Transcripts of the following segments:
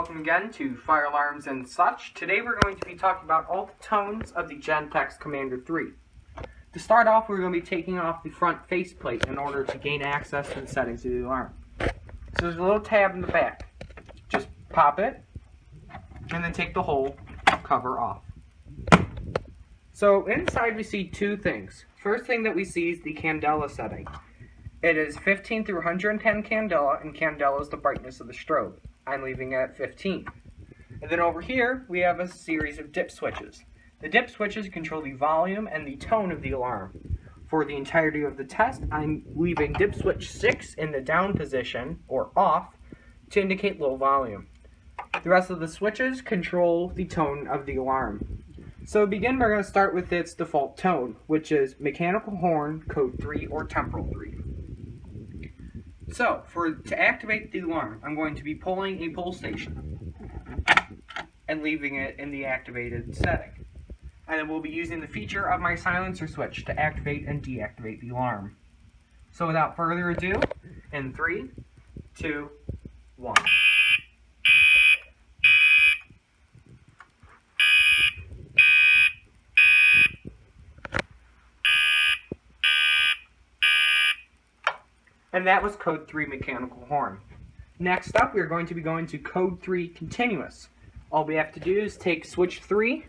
welcome again to Fire Alarms and Such. Today we're going to be talking about all the tones of the Gentex Commander 3. To start off, we're going to be taking off the front faceplate in order to gain access to the settings of the alarm. So there's a little tab in the back. Just pop it, and then take the whole cover off. So inside we see two things. First thing that we see is the candela setting. It is 15 through 110 candela, and candela is the brightness of the strobe. I'm leaving it at 15. And then over here, we have a series of dip switches. The dip switches control the volume and the tone of the alarm. For the entirety of the test, I'm leaving dip switch 6 in the down position, or off, to indicate low volume. The rest of the switches control the tone of the alarm. So to begin, we're going to start with its default tone, which is mechanical horn, code 3, or temporal 3. So, to activate the alarm, I'm going to be pulling a pull station and leaving it in the activated setting. And then we'll be using the feature of my silencer switch to activate and deactivate the alarm. So without further ado, in 3, 2, 1. And that was code 3 mechanical horn. Next up, we're going to be going to code 3 continuous. All we have to do is take switch 3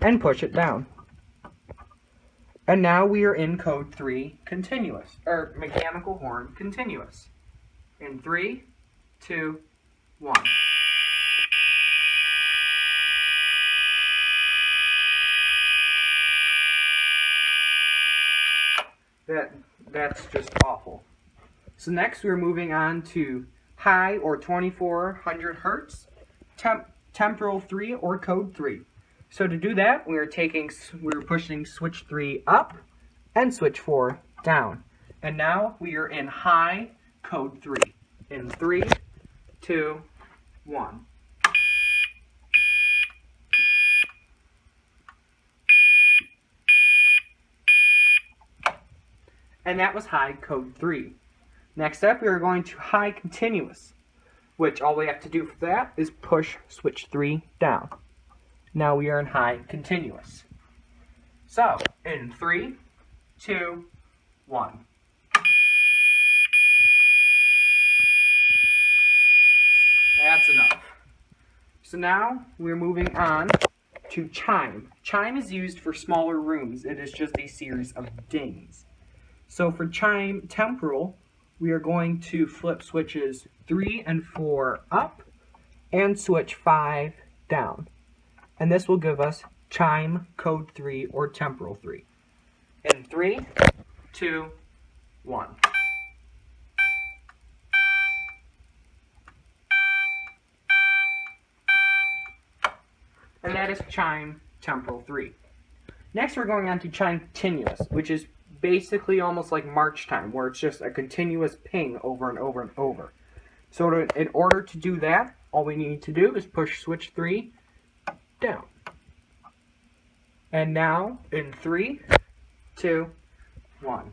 and push it down. And now we are in code 3 continuous, or mechanical horn continuous. In 3, 2, 1. That's just awful. So next we're moving on to high or 2400 hertz, temporal 3 or code 3. So to do that, we're pushing switch 3 up and switch 4 down. And now we are in high code 3. In 3, 2, 1. And that was high code 3. Next up, we are going to high continuous, which all we have to do for that is push switch 3 down. Now we are in high continuous. So, in 3, 2, 1. That's enough. So now we're moving on to chime. Chime is used for smaller rooms. It is just a series of dings. So for chime temporal, we are going to flip switches 3 and 4 up and switch 5 down. And this will give us chime code 3 or temporal 3. In 3, 2, 1. And that is chime temporal 3. Next we're going on to chime continuous, which is basically almost like march time, where it's just a continuous ping over and over and over. So in order to do that, all we need to do is push switch 3 down. And now, in 3, 2, 1.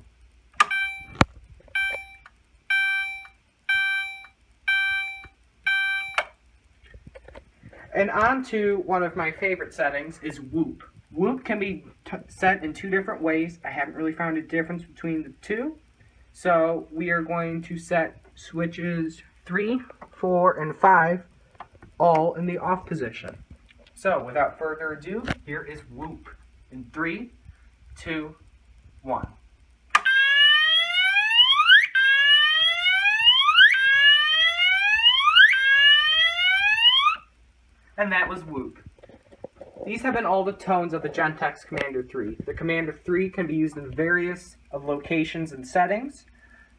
And on to one of my favorite settings is whoop. Whoop can be set in two different ways. I haven't really found a difference between the two. So we are going to set switches 3, 4, and 5 all in the off position. So without further ado, here is whoop. In 3, 2, 1. And that was whoop. These have been all the tones of the Gentex Commander 3. The Commander 3 can be used in various locations and settings.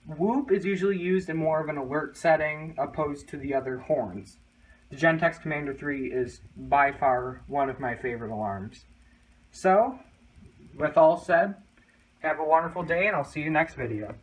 Whoop is usually used in more of an alert setting opposed to the other horns. The Gentex Commander 3 is by far one of my favorite alarms. So, with all said, have a wonderful day and I'll see you next video.